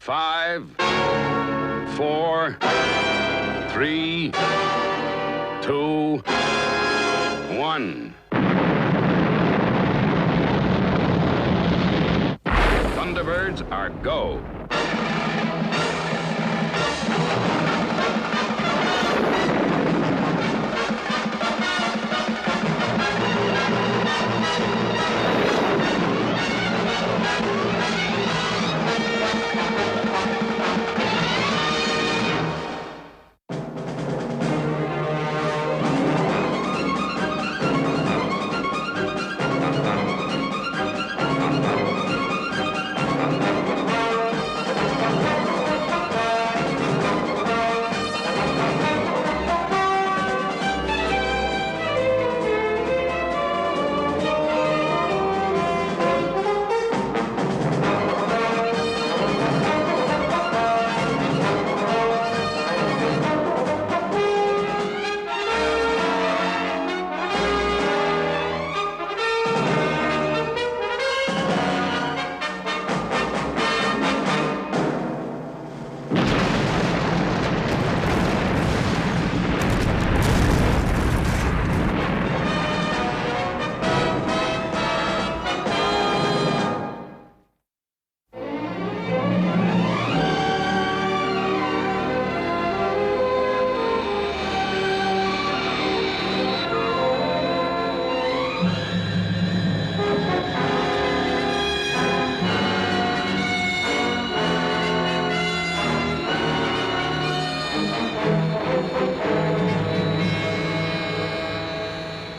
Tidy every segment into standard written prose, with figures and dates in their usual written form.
5, 4, 3, 2, 1. Thunderbirds are go.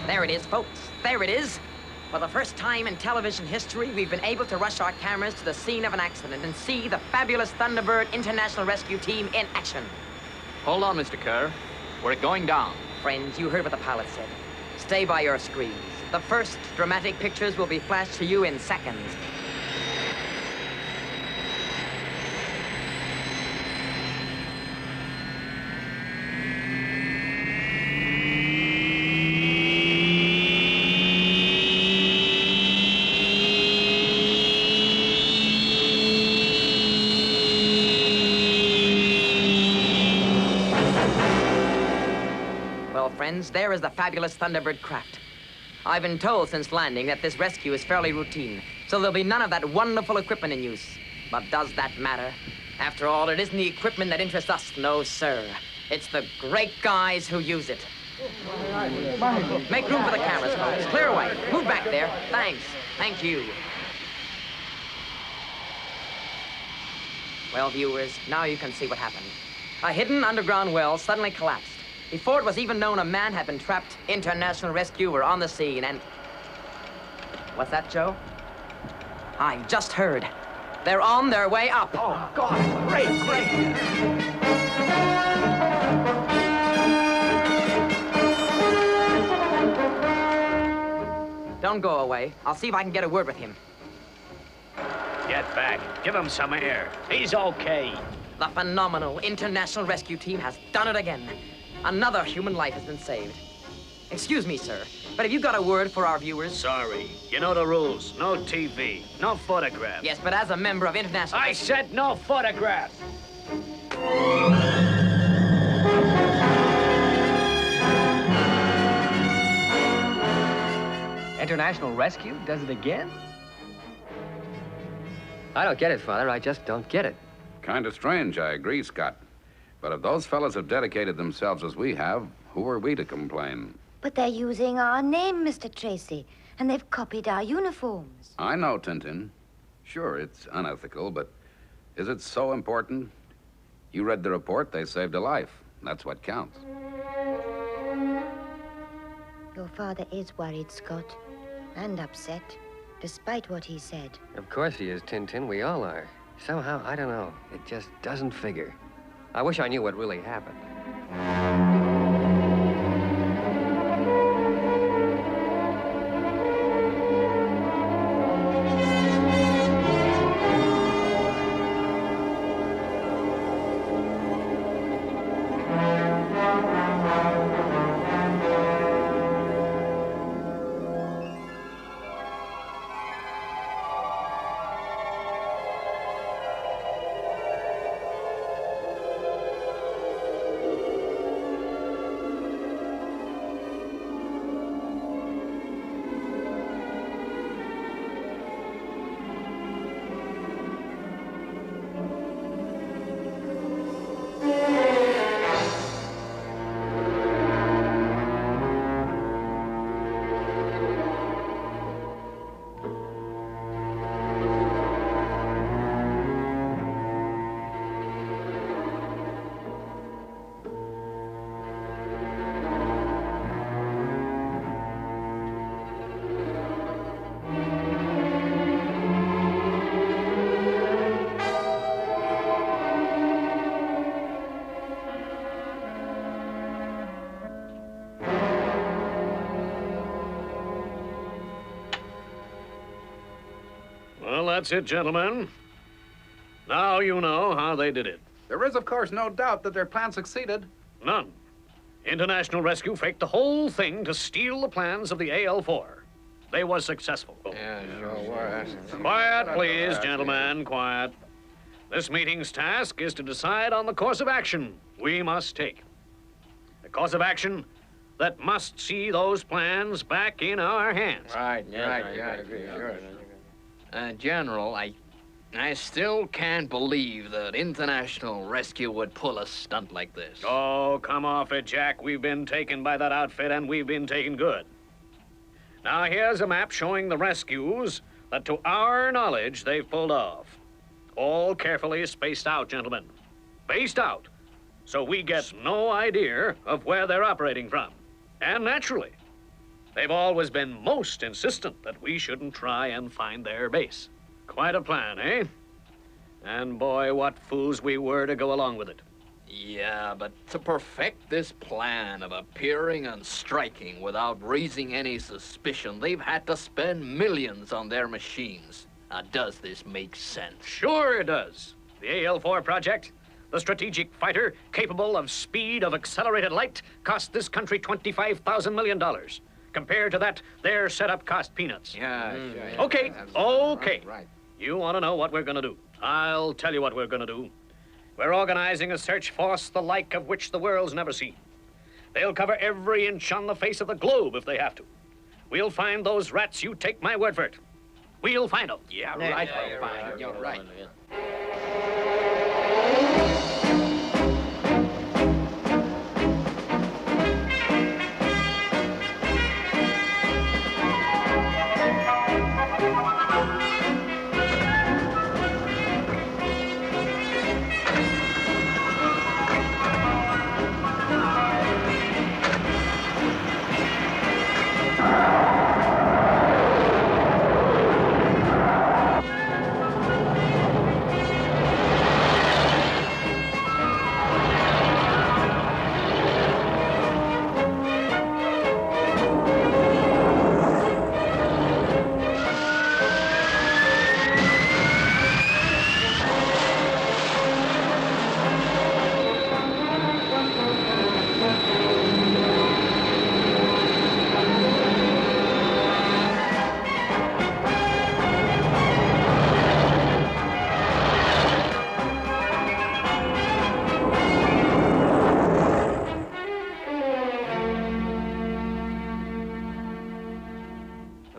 There it is, folks. There it is. For the first time in television history, we've been able to rush our cameras to the scene of an accident and see the fabulous Thunderbird International Rescue Team in action. Hold on, Mr. Kerr. We're going down. Friends, you heard what the pilot said. Stay by your screens. The first dramatic pictures will be flashed to you in seconds. Friends, there is the fabulous Thunderbird craft. I've been told since landing that this rescue is fairly routine, so there'll be none of that wonderful equipment in use. But does that matter? After all, it isn't the equipment that interests us, no, sir. It's the great guys who use it. Make room for the cameras, folks. Clear away. Move back there. Thanks. Thank you. Well, viewers, now you can see what happened. A hidden underground well suddenly collapsed. Before it was even known a man had been trapped, international rescue were on the scene and... What's that, Joe? I just heard. They're on their way up. Oh, God, great. Don't go away. I'll see if I can get a word with him. Get back. Give him some air. He's okay. The phenomenal international rescue team has done it again. Another human life has been saved. Excuse me, sir, but have you got a word for our viewers? Sorry. You know the rules. No TV. No photographs. Yes, but as a member of international... I said no photographs. International Rescue does it again? I don't get it, Father. I just don't get it. Kind of strange, I agree, Scott. But if those fellas have dedicated themselves as we have, who are we to complain? But they're using our name, Mr. Tracy, and they've copied our uniforms. I know, Tintin. Sure, it's unethical, but is it so important? You read the report, they saved a life. That's what counts. Your father is worried, Scott, and upset, despite what he said. Of course he is, Tintin. We all are. Somehow, I don't know. It just doesn't figure. I wish I knew what really happened. that's it, gentlemen. Now you know how they did it. There is, of course, no doubt that their plan succeeded. None. International Rescue faked the whole thing to steal the plans of the AL4. They was successful. Yeah, sure was. Quiet, please, gentlemen, quiet. This meeting's task is to decide on the course of action we must take. The course of action that must see those plans back in our hands. Right, General, I still can't believe that International Rescue would pull a stunt like this. Oh, come off it, Jack. We've been taken by that outfit, and we've been taken good. Now, here's a map showing the rescues that, to our knowledge, they've pulled off. All carefully spaced out, gentlemen. Spaced out, so we get no idea of where they're operating from. And naturally, they've always been most insistent that we shouldn't try and find their base. Quite a plan, eh? And boy, what fools we were to go along with it. Yeah, but to perfect this plan of appearing and striking without raising any suspicion, they've had to spend millions on their machines. Now, does this make sense? Sure it does. The AL4 project, the strategic fighter capable of speed of accelerated light, cost this country $25,000 million. Compared to that, their setup cost peanuts. Yeah. Okay. Right. You want to know what we're going to do? I'll tell you what we're going to do. We're organizing a search force the like of which the world's never seen. They'll cover every inch on the face of the globe if they have to. We'll find those rats, you take my word for it. We'll find them. Yeah, right. We'll find them. You're right.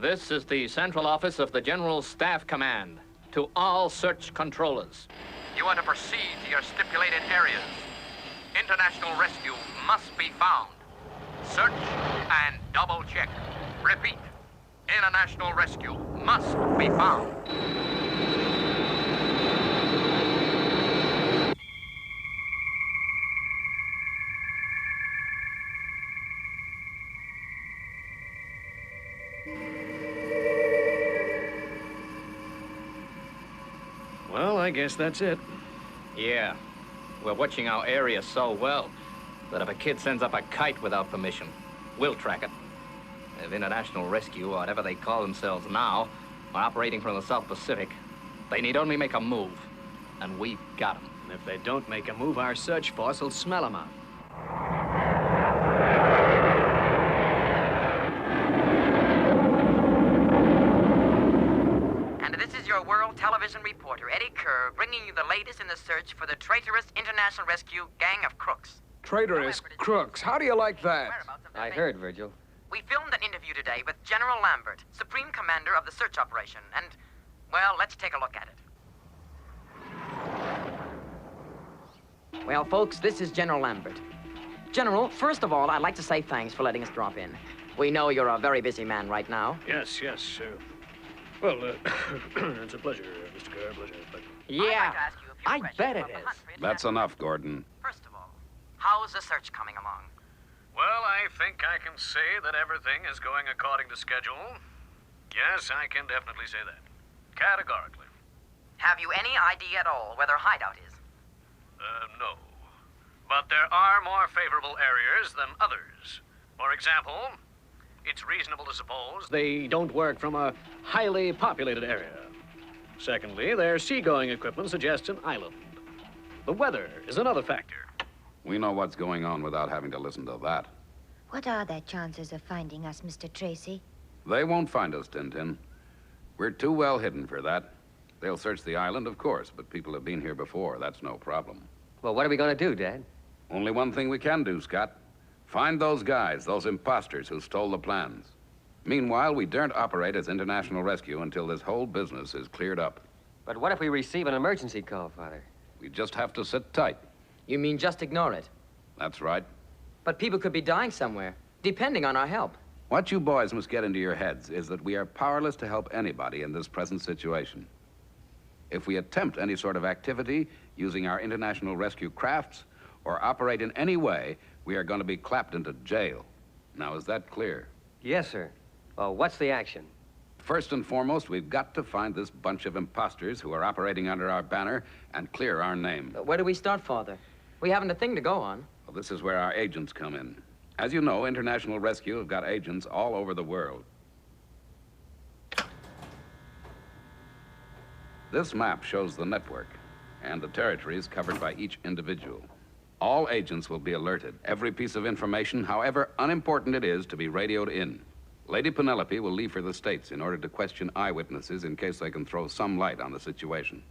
This is the central office of the General Staff Command. To all search controllers. You are to proceed to your stipulated areas. International rescue must be found. Search and double check. Repeat. International rescue must be found. Well, I guess that's it. Yeah. We're watching our area so well that if a kid sends up a kite without permission, we'll track it. If International Rescue, or whatever they call themselves now, are operating from the South Pacific, they need only make a move. And we've got them. And if they don't make a move, our search force will smell them out. And this is your World Television reporter, Eddie Kerr, bringing you the latest in the search for the traitorous International Rescue gang of crooks. Traitorous crooks. How do you like that? Whereabouts of their I base. heard, Virgil. We filmed an interview today with General Lambert, Supreme Commander of the search operation, and, well, let's take a look at it. Well, folks, this is General Lambert. General, first of all, I'd like to say thanks for letting us drop in. We know you're a very busy man right now. Yes. Well, it's a pleasure, Mr. Kerr, pleasure. But I'd like to ask you a few I questions bet it about the is. hunt for That's international- enough, Gordon. First of all, how's the search coming along? well, I think I can say that everything is going according to schedule. Yes, I can definitely say that. Categorically. Have you any idea at all where their hideout is? No. But there are more favorable areas than others. For example, it's reasonable to suppose they don't work from a highly populated area. Secondly, their seagoing equipment suggests an island. The weather is another factor. We know what's going on without having to listen to that. What are their chances of finding us, Mr. Tracy? They won't find us, Tintin. We're too well hidden for that. They'll search the island, of course, but people have been here before. That's no problem. Well, what are we going to do, Dad? Only one thing we can do, Scott. Find those guys, those imposters who stole the plans. Meanwhile, we daren't operate as international rescue until this whole business is cleared up. But what if we receive an emergency call, Father? We just have to sit tight. You mean just ignore it? That's right. But people could be dying somewhere, depending on our help. What you boys must get into your heads is that we are powerless to help anybody in this present situation. If we attempt any sort of activity using our international rescue crafts or operate in any way, we are going to be clapped into jail. Now, is that clear? Yes, sir. Well, what's the action? First and foremost, we've got to find this bunch of imposters who are operating under our banner and clear our name. Where do we start, Father? We haven't a thing to go on. Well, this is where our agents come in. As you know, International Rescue have got agents all over the world. This map shows the network and the territories covered by each individual. All agents will be alerted. Every piece of information, however unimportant it is, to be radioed in. Lady Penelope will leave for the States in order to question eyewitnesses in case they can throw some light on the situation.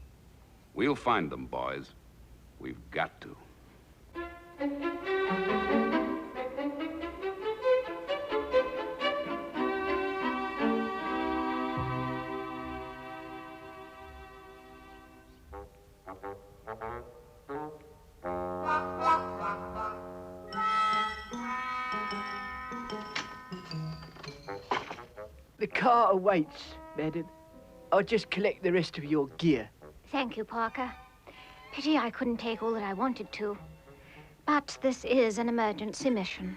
We'll find them, boys. We've got to. The car awaits, madam. I'll just collect the rest of your gear. Thank you, Parker. Pity I couldn't take all that I wanted to. But this is an emergency mission.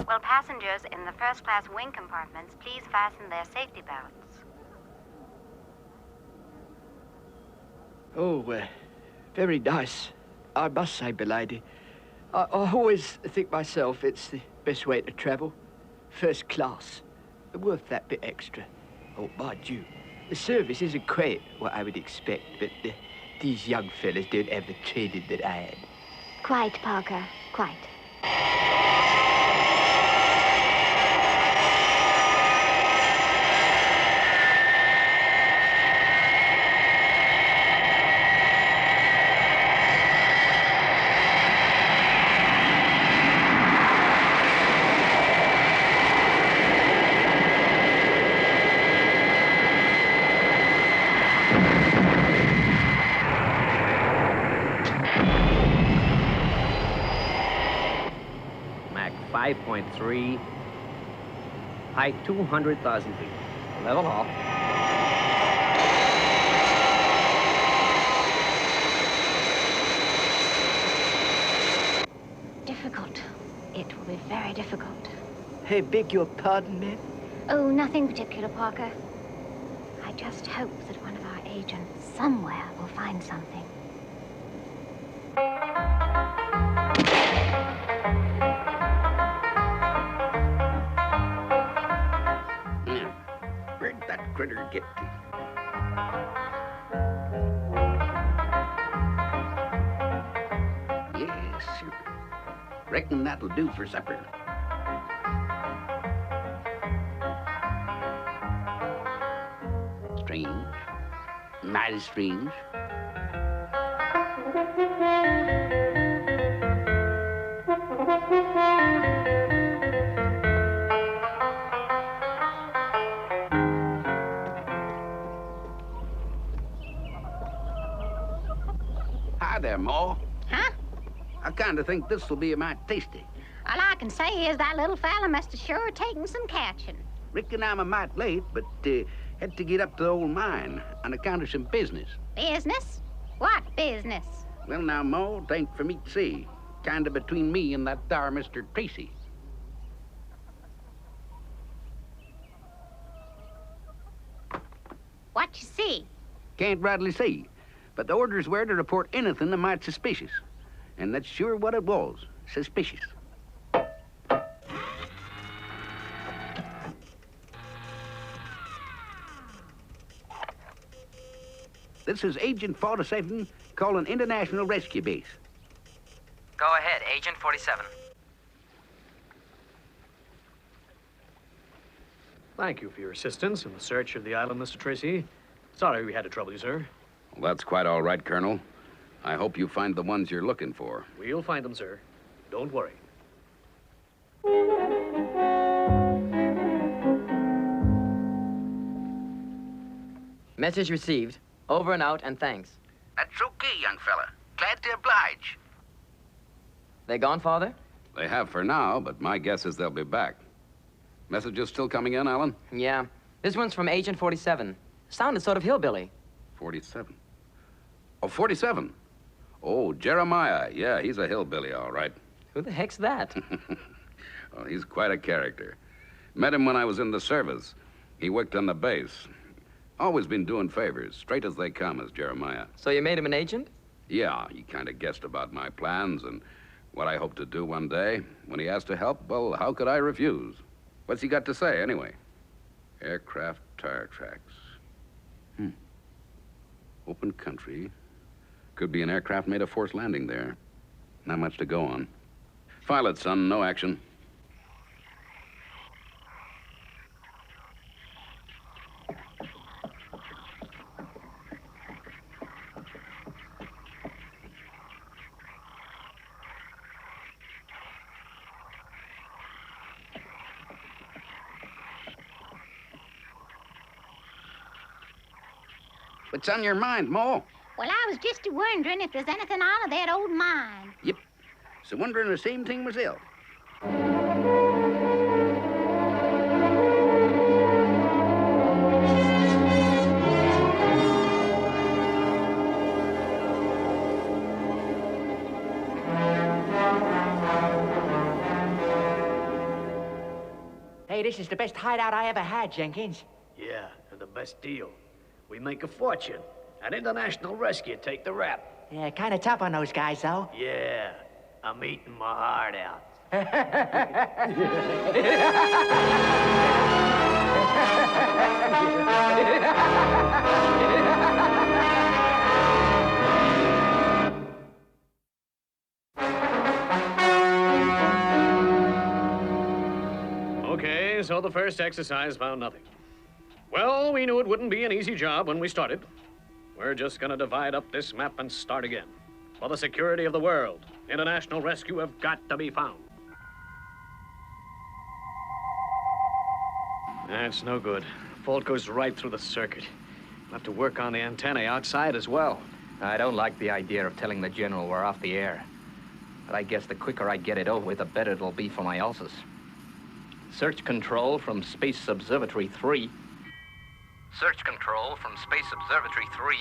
Will passengers in the first-class wing compartments please fasten their safety belts? Oh, very nice. I must say, milady. I always think myself it's the best way to travel. First class. Worth that bit extra. Oh, mind you, the service isn't quite what I would expect, but these young fellas don't have the training that I had. Quite, Parker, quite. Mach 5.3, height 200,000 feet. Level off. Difficult. It will be very difficult. Hey, beg your pardon, ma'am? Oh, nothing particular, Parker. I just hope that one of our agents somewhere will find something. Where'd that critter get to? Yes, sir. Reckon that'll do for supper. Strange. Mighty strange. Ma. Huh? I kind of think this will be a mite tasty. All I can say is that little fella must have sure taken some catching. Reckon I'm a mite late, but had to get up to the old mine on account of some business. Business? What business? Well, now, Ma, it ain't for me to say. Kind of between me and that there Mr. Tracy. What you see? Can't rightly say, but the orders were to report anything that might suspicious. And that's sure what it was, suspicious. This is Agent 47 calling International Rescue Base. Go ahead, Agent 47. Thank you for your assistance in the search of the island, Mr. Tracy. Sorry we had to trouble you, sir. Well, that's quite all right, Colonel. I hope you find the ones you're looking for. We'll find them, sir. Don't worry. Message received. Over and out, and thanks. That's okay, young fella. Glad to oblige. They gone, Father? They have for now, but my guess is they'll be back. Messages still coming in, Alan? Yeah. This one's from Agent 47. Sounded sort of hillbilly. 47. Oh, 47. Oh, Jeremiah. Yeah, he's a hillbilly, all right. Who the heck's that? Well, he's quite a character. Met him when I was in the service. He worked on the base. Always been doing favors, straight as they come, as Jeremiah. So you made him an agent? Yeah, he kind of guessed about my plans and what I hope to do one day. When he asked to help, well, how could I refuse? What's he got to say, anyway? Aircraft tire tracks. Open country. Could be an aircraft made a forced landing there. Not much to go on. File it, son. No action. What's on your mind, Ma? Well, I was just wondering if there's anything out of that old mine. Yep. So wondering the same thing myself. Hey, this is the best hideout I ever had, Jenkins. Yeah, and the best deal. We make a fortune. And International Rescue take the rap. Yeah, kind of tough on those guys, though. Yeah, I'm eating my heart out. Okay, so the first exercise found nothing. Well, we knew it wouldn't be an easy job when we started. We're just gonna divide up this map and start again. For the security of the world, International Rescue have got to be found. That's no good. Fault goes right through the circuit. We'll have to work on the antennae outside as well. I don't like the idea of telling the General we're off the air. But I guess the quicker I get it over with, the better it'll be for my ulcers. Search control from Space Observatory 3. Search control from Space Observatory 3.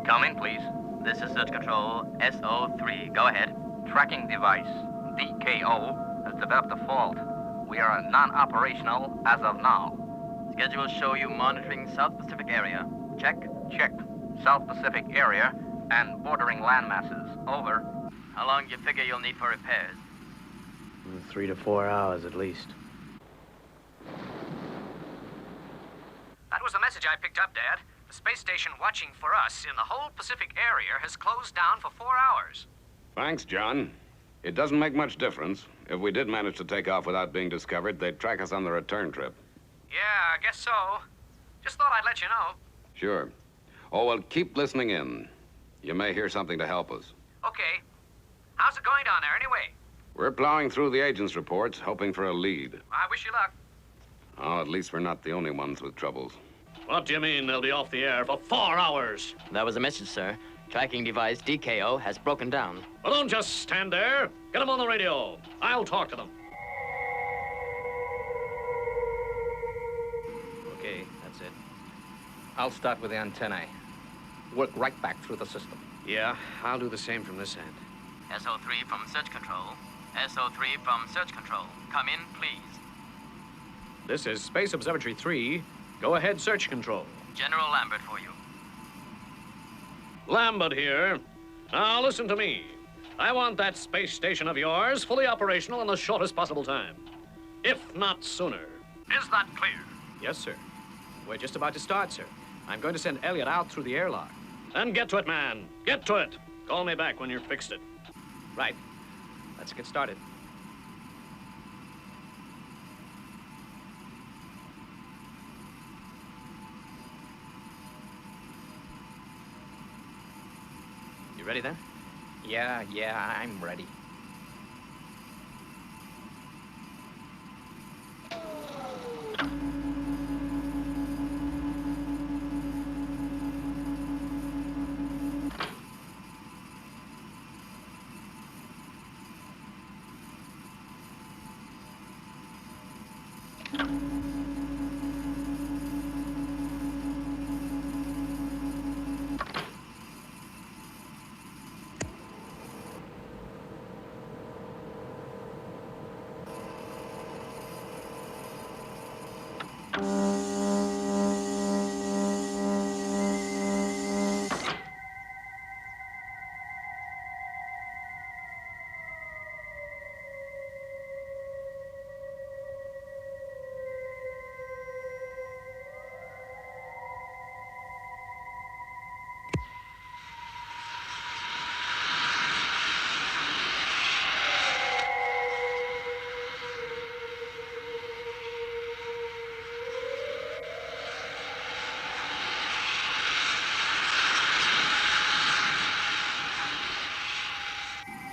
Come in, please. This is Search Control SO3. Go ahead. Tracking device, DKO, has developed a fault. We are non-operational as of now. Schedule show you monitoring South Pacific area. Check? Checked. South Pacific area and bordering landmasses. Over. How long do you figure you'll need for repairs? 3 to 4 hours at least. That was the message I picked up, Dad. The space station watching for us in the whole Pacific area has closed down for 4 hours. Thanks, John. It doesn't make much difference. If we did manage to take off without being discovered, they'd track us on the return trip. Yeah, I guess so. Just thought I'd let you know. Sure. Oh, well, keep listening in. You may hear something to help us. Okay. How's it going down there, anyway? We're plowing through the agent's reports, hoping for a lead. I wish you luck. Oh, at least we're not the only ones with troubles. What do you mean they'll be off the air for 4 hours? That was a message, sir. Tracking device DKO has broken down. Well, don't just stand there. Get them on the radio. I'll talk to them. Okay, that's it. I'll start with the antennae. Work right back through the system. Yeah, I'll do the same from this end. SO3 from search control. SO3 from search control. Come in, please. This is Space Observatory 3. Go ahead, search control. General Lambert for you. Lambert here. Now listen to me. I want that space station of yours fully operational in the shortest possible time. If not sooner. Is that clear? Yes, sir. We're just about to start, sir. I'm going to send Elliot out through the airlock. And get to it, man. Get to it. Call me back when you've fixed it. Right. Let's get started. You ready then? Yeah, I'm ready.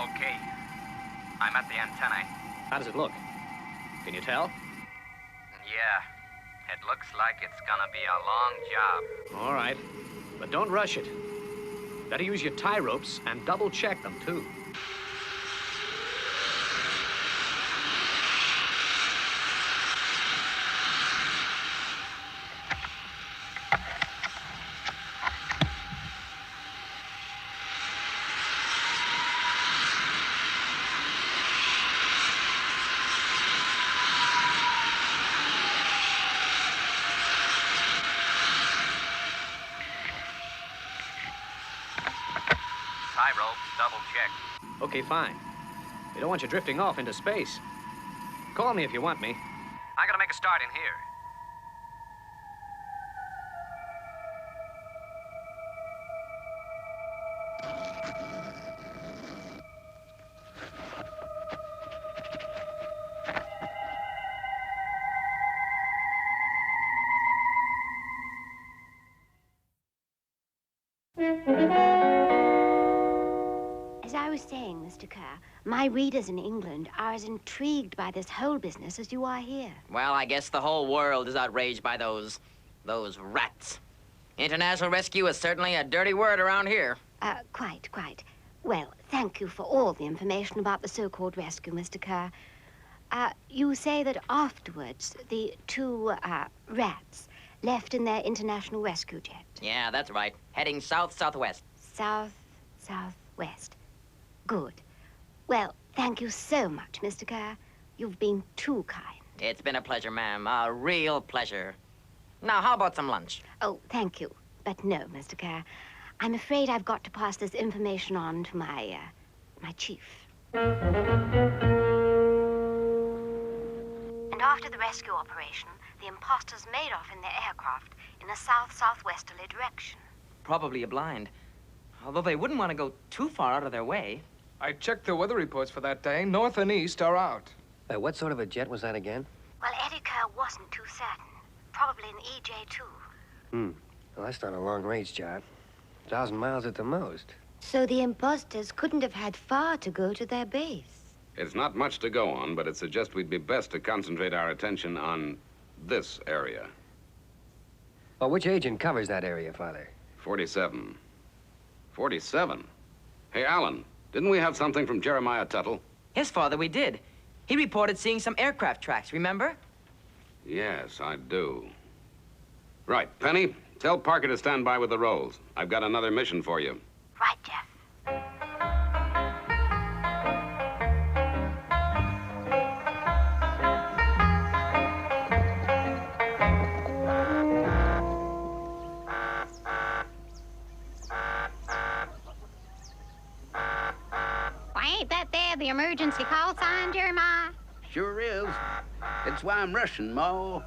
Okay. I'm at the antennae. How does it look? Can you tell? Yeah. It looks like it's gonna be a long job. All right. But don't rush it. Better use your tie ropes and double check them, too. Tie ropes, double check. Okay, fine. We don't want you drifting off into space. Call me if you want me. I gotta make a start in here. As I was saying, Mr. Kerr, my readers in England are as intrigued by this whole business as you are here. Well, I guess the whole world is outraged by those rats. International rescue is certainly a dirty word around here. Quite. Well, thank you for all the information about the so-called rescue, Mr. Kerr. You say that afterwards, the two, rats left in their international rescue jet. Yeah, that's right. Heading south-southwest. South-southwest. Good. Well, thank you so much, Mr. Kerr. You've been too kind. It's been a pleasure, ma'am. A real pleasure. Now, how about some lunch? Oh, thank you. But no, Mr. Kerr. I'm afraid I've got to pass this information on to my chief. And after the rescue operation, the imposters made off in their aircraft in a south-southwesterly direction. Probably a blind. Although they wouldn't want to go too far out of their way. I checked the weather reports for that day. North and east are out. What sort of a jet was that again? Well, Eddie Kerr wasn't too certain. Probably an EJ-2. Well, that's not a long-range job. 1,000 miles at the most. So the imposters couldn't have had far to go to their base. It's not much to go on, but it suggests we'd be best to concentrate our attention on this area. Well, which agent covers that area, Father? 47. 47? Hey, Alan, didn't we have something from Jeremiah Tuttle? Yes, Father, we did. He reported seeing some aircraft tracks, remember? Yes, I do. Right, Penny, tell Parker to stand by with the rolls. I've got another mission for you. Right, Jeff. Ain't that there the emergency call sign, Jeremiah? Sure is. That's why I'm rushing, Ma.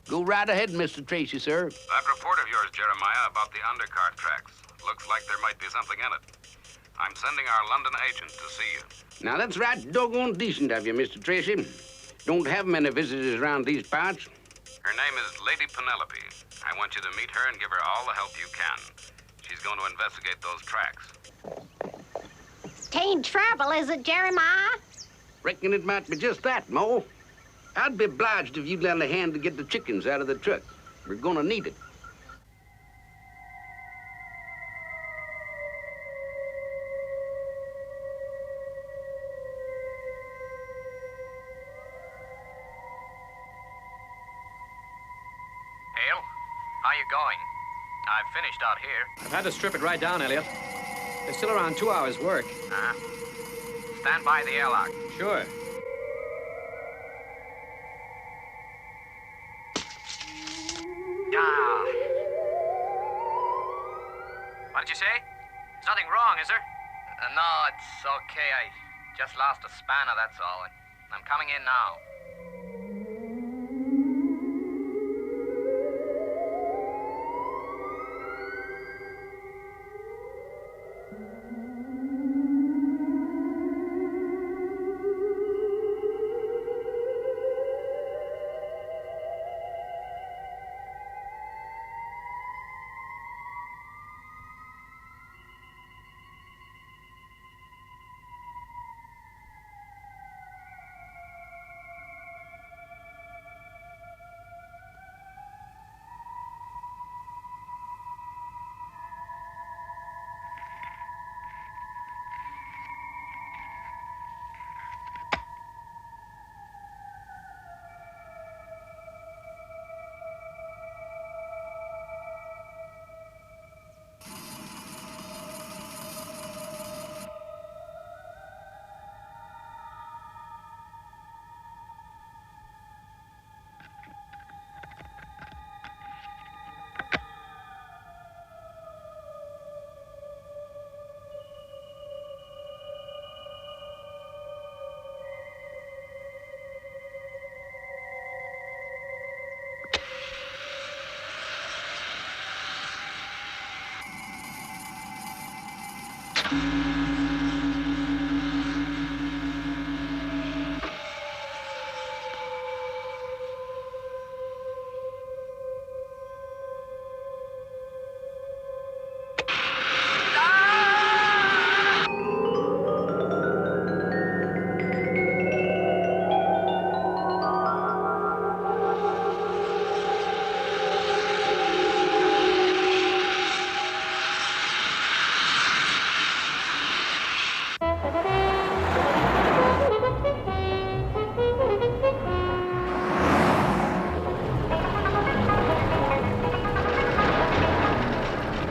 Go right ahead, Mr. Tracy, sir. That report of yours, Jeremiah, about the undercart tracks. Looks like there might be something in it. I'm sending our London agent to see you. Now, that's right doggone decent of you, Mr. Tracy. Don't have many visitors around these parts. Her name is Lady Penelope. I want you to meet her and give her all the help you can. She's going to investigate those tracks. Tain't trouble, is it, Jeremiah? Reckon it might be just that, Mo. I'd be obliged if you'd lend a hand to get the chickens out of the truck. We're gonna need it. Hale, how you going? I've finished out here. I've had to strip it right down, Elliot. There's still around 2 hours' work. Stand by the airlock. Sure. What did you say? There's nothing wrong, is there? No, it's okay. I just lost a spanner, that's all. I'm coming in now.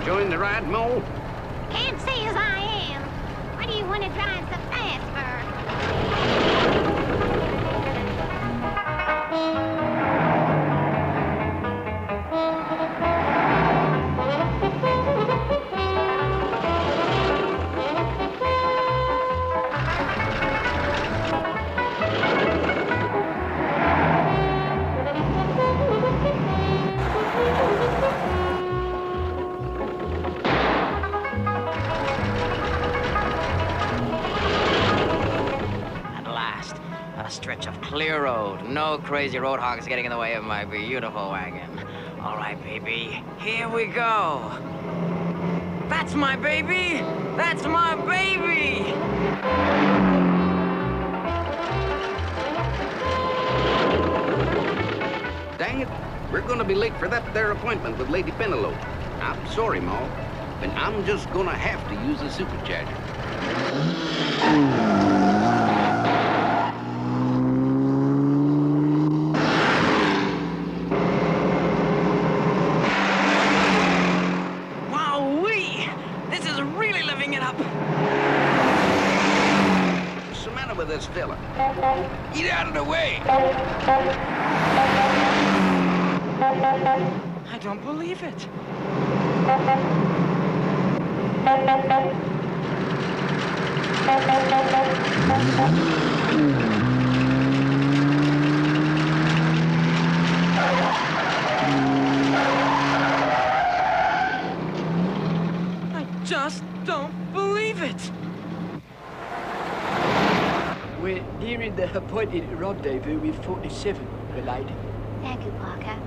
Enjoying the ride, Mo? Can't say as I am. What do you want to drive so fast stretch of clear road. No crazy road hogs getting in the way of my beautiful wagon. All right, baby, here we go. That's my baby! That's my baby! Dang it, we're gonna be late for that there appointment with Lady Penelope. I'm sorry, Ma, but I'm just gonna have to use the supercharger. Wowee! This is really living it up! What's the matter with this fella? Get out of the way! I don't believe it. I just don't believe it. We're nearing the appointed rendezvous with 47, Geleid. Thank you, Parker.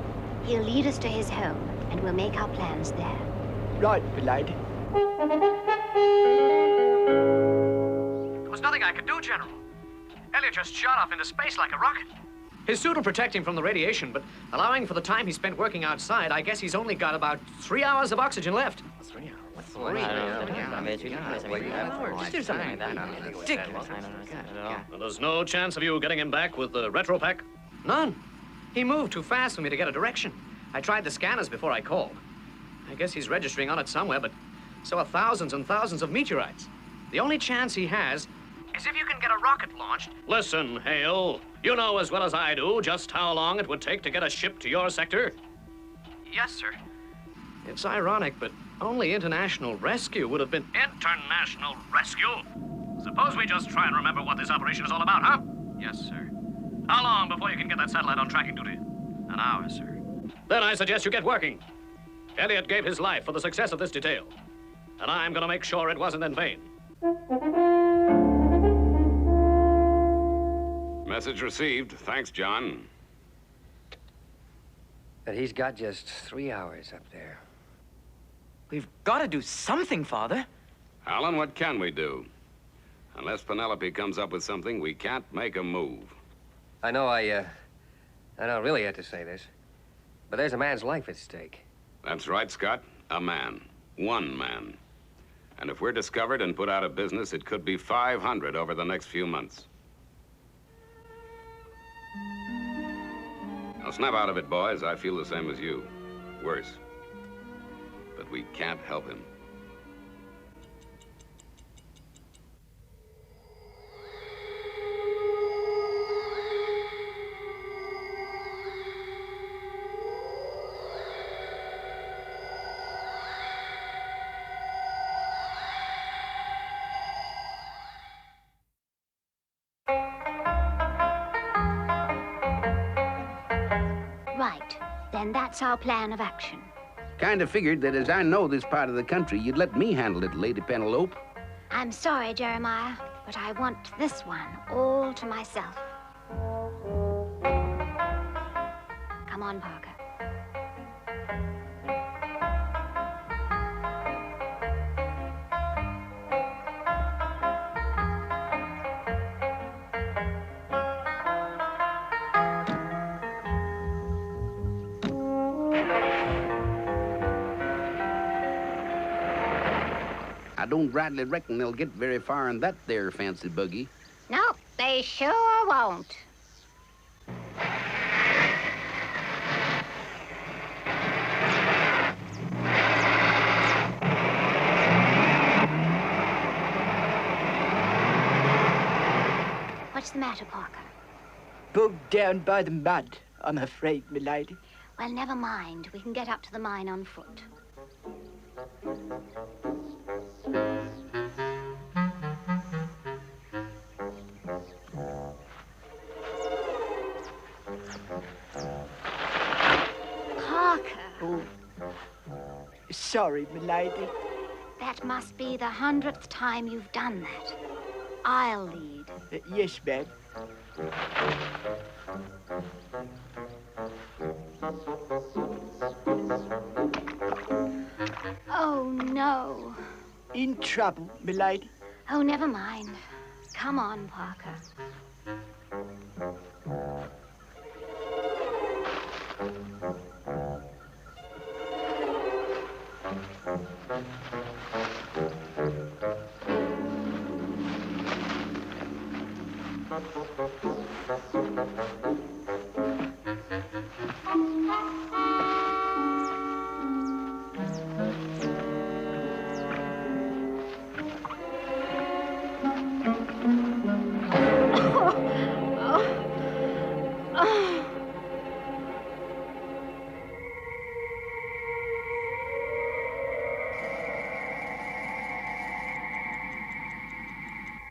He'll lead us to his home, and we'll make our plans there. Right, Geleid. There was nothing I could do, General. Elliot just shot off into space like a rocket. His suit will protect him from the radiation, but allowing for the time he spent working outside, I guess he's only got about 3 hours of oxygen left. 3 hours? What's Just do something like that. Ridiculous. Well, there's no chance of you getting him back with the retro pack? None. He moved too fast for me to get a direction. I tried the scanners before I called. I guess he's registering on it somewhere, but so are thousands and thousands of meteorites. The only chance he has is if you can get a rocket launched. Listen, Hale. You know as well as I do just how long it would take to get a ship to your sector. Yes, sir. It's ironic, but only international rescue would have been... International rescue? Suppose we just try and remember what this operation is all about, huh? Yes, sir. How long before you can get that satellite on tracking duty? An hour, sir. Then I suggest you get working. Elliot gave his life for the success of this detail. And I'm gonna make sure it wasn't in vain. Message received. Thanks, John. But he's got just 3 hours up there. We've got to do something, Father. Alan, what can we do? Unless Penelope comes up with something, we can't make a move. I know I don't really have to say this, but there's a man's life at stake. That's right, Scott. A man. One man. And if we're discovered and put out of business, it could be 500 over the next few months. Now, snap out of it, boys. I feel the same as you. Worse. But we can't help him. Right. Then that's our plan of action. Kind of figured that as I know this part of the country, you'd let me handle it, Lady Penelope. I'm sorry, Jeremiah, but I want this one all to myself. Come on, Parker. I don't rightly reckon they'll get very far in that there fancy buggy. No, they sure won't. What's the matter, Parker? Bogged down by the mud, I'm afraid, milady. Well, never mind. We can get up to the mine on foot. Parker. Oh. Sorry, milady. That must be the 100th time you've done that. I'll lead. Yes, ma'am. Oh, no. in trouble, milady? Oh, never mind. Come on, Parker.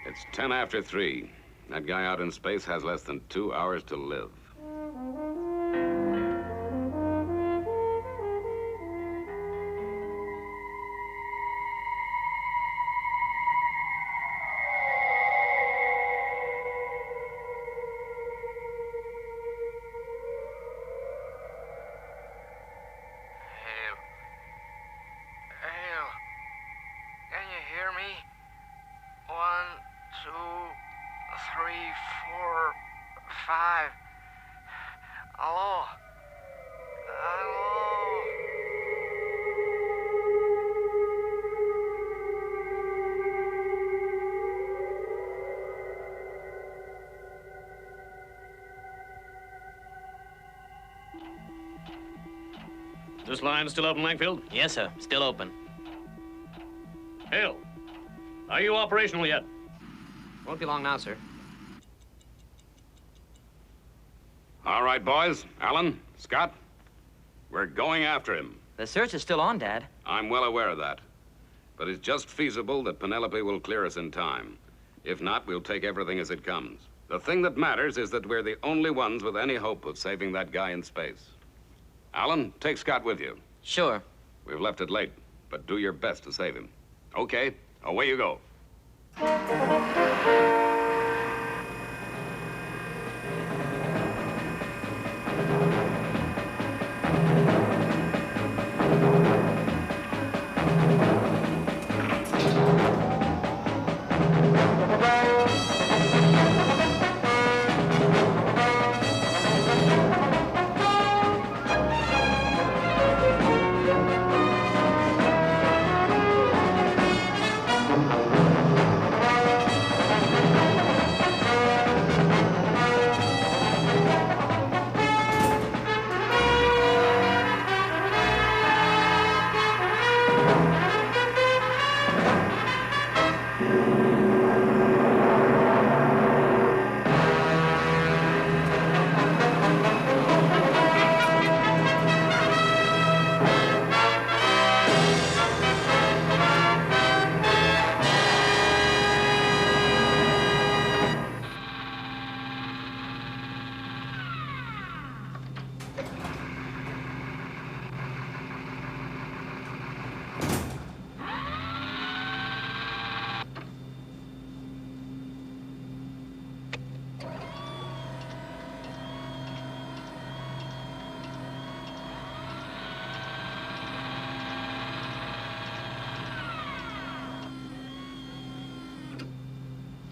It's 10 after 3. That guy out in space has less than 2 hours to live. This line still open, Langfield? Yes, sir. Still open. Hale, are you operational yet? Won't be long now, sir. All right, boys. Alan, Scott, we're going after him. The search is still on, Dad. I'm well aware of that. But it's just feasible that Penelope will clear us in time. If not, we'll take everything as it comes. The thing that matters is that we're the only ones with any hope of saving that guy in space. Alan, take Scott with you. Sure. We've left it late, but do your best to save him. Okay, away you go.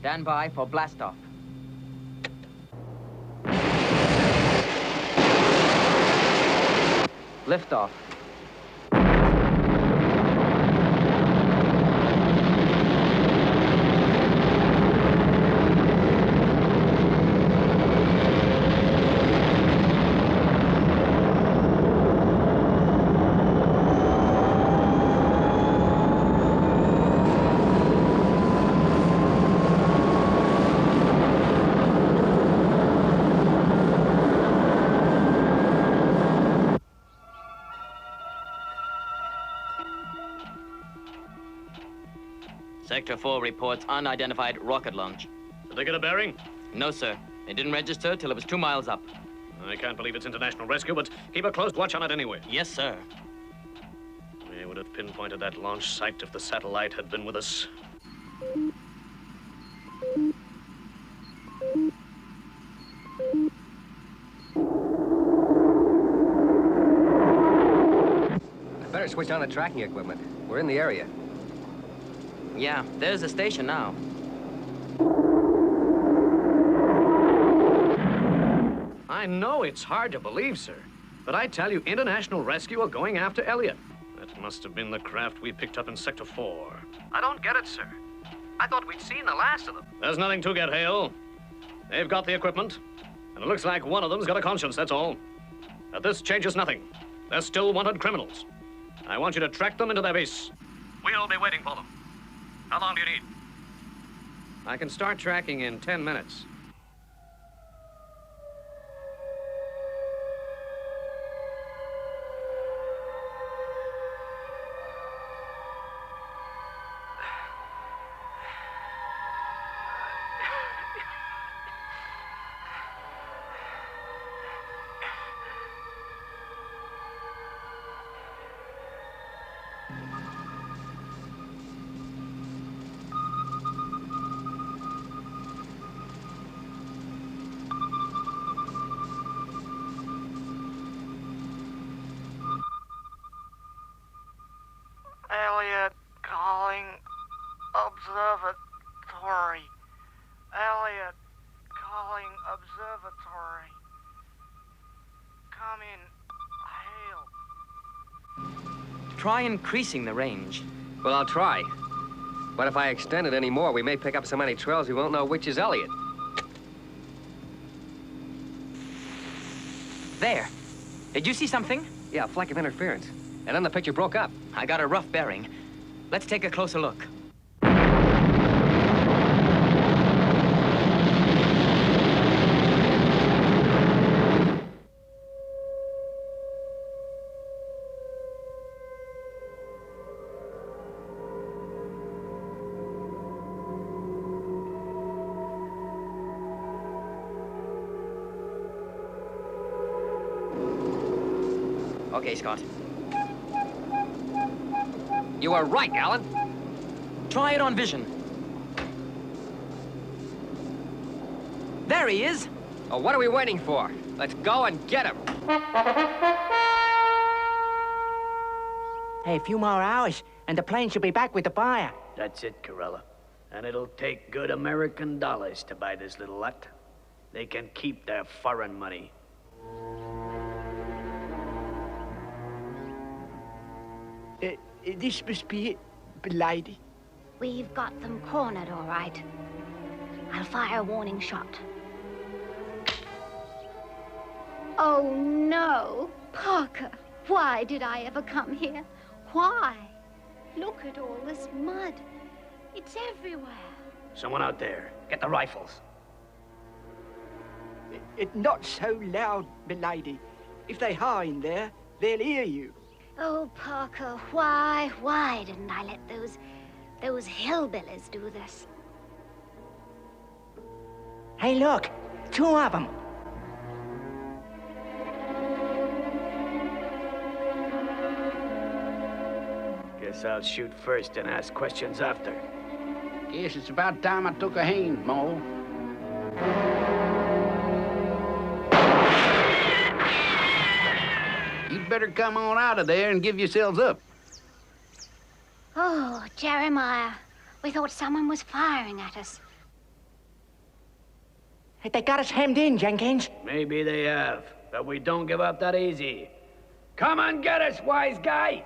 Stand by for blastoff. Liftoff. Sector 4 reports unidentified rocket launch. Did they get a bearing? No, sir. It didn't register till it was 2 miles up. I can't believe it's international rescue, but keep a close watch on it anyway. Yes, sir. We would have pinpointed that launch site if the satellite had been with us. I better switch on the tracking equipment. We're in the area. Yeah, there's the station now. I know it's hard to believe, sir, but I tell you, International Rescue are going after Elliot. That must have been the craft we picked up in Sector 4. I don't get it, sir. I thought we'd seen the last of them. There's nothing to get, Hale. They've got the equipment, and it looks like one of them's got a conscience, that's all. But this changes nothing. They're still wanted criminals. I want you to track them into their base. We'll be waiting for them. How long do you need? I can start tracking in 10 minutes. Elliot calling observatory. Elliot calling observatory. Come in, Hale. Try increasing the range. Well, I'll try. But if I extend it any more, we may pick up so many trails we won't know which is Elliot. There. Did you see something? Yeah, a fleck of interference. And then the picture broke up. I got a rough bearing. Let's take a closer look. Okay, Scott. You were right, Alan. Try it on vision. There he is. Oh, what are we waiting for? Let's go and get him. Hey, a few more hours, and the plane should be back with the buyer. That's it, Corella. And it'll take good American dollars to buy this little lot. They can keep their foreign money. This must be it, lady. We've got them cornered, all right. I'll fire a warning shot. Oh, no. Parker, why did I ever come here? Why? Look at all this mud. It's everywhere. Someone out there, get the rifles. Not so loud, milady. If they are in there, they'll hear you. Oh, Parker, why didn't I let those hillbillies do this? Hey, look, two of them. Guess I'll shoot first and ask questions after. Guess it's about time I took a hand, Mo. You'd better come on out of there and give yourselves up. Oh, Jeremiah, we thought someone was firing at us. Hey, they got us hemmed in, Jenkins. Maybe they have, but we don't give up that easy. Come and get us, wise guy!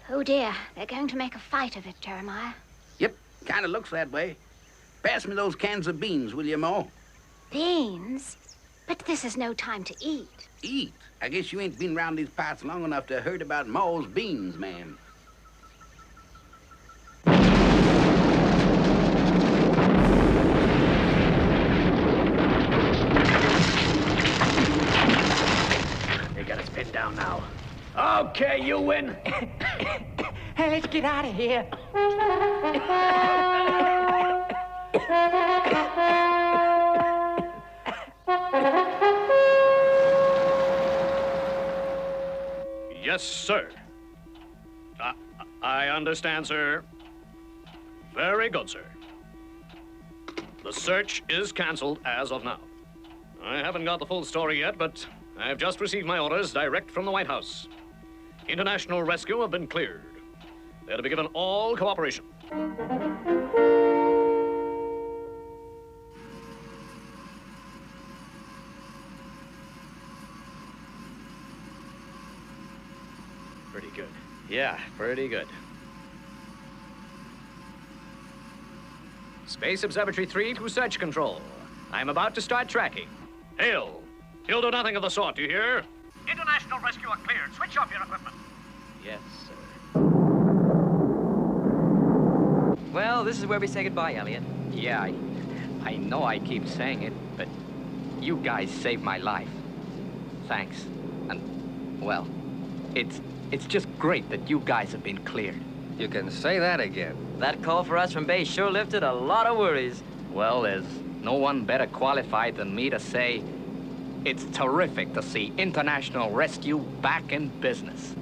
Oh, dear, they're going to make a fight of it, Jeremiah. Yep, kind of looks that way. Pass me those cans of beans, will you, Mo? Beans? But this is no time to eat. Eat? I guess you ain't been round these parts long enough to heard about Mo's beans, ma'am. They got us pinned down now. Okay, you win. Hey, let's get out of here. Yes, sir. I understand, sir. Very good, sir. The search is canceled as of now. I haven't got the full story yet, but I've just received my orders direct from the White House. International Rescue have been cleared. They're to be given all cooperation. Pretty good. Yeah, pretty good. Space Observatory 3 to search control. I'm about to start tracking. Hail! You'll do nothing of the sort, do you hear? International rescue are cleared. Switch off your equipment. Yes, sir. Well, this is where we say goodbye, Elliot. Yeah, I know I keep saying it, but you guys saved my life. Thanks. And, well, it's just great that you guys have been cleared. You can say that again. That call for us from base sure lifted a lot of worries. Well, there's no one better qualified than me to say it's terrific to see international rescue back in business.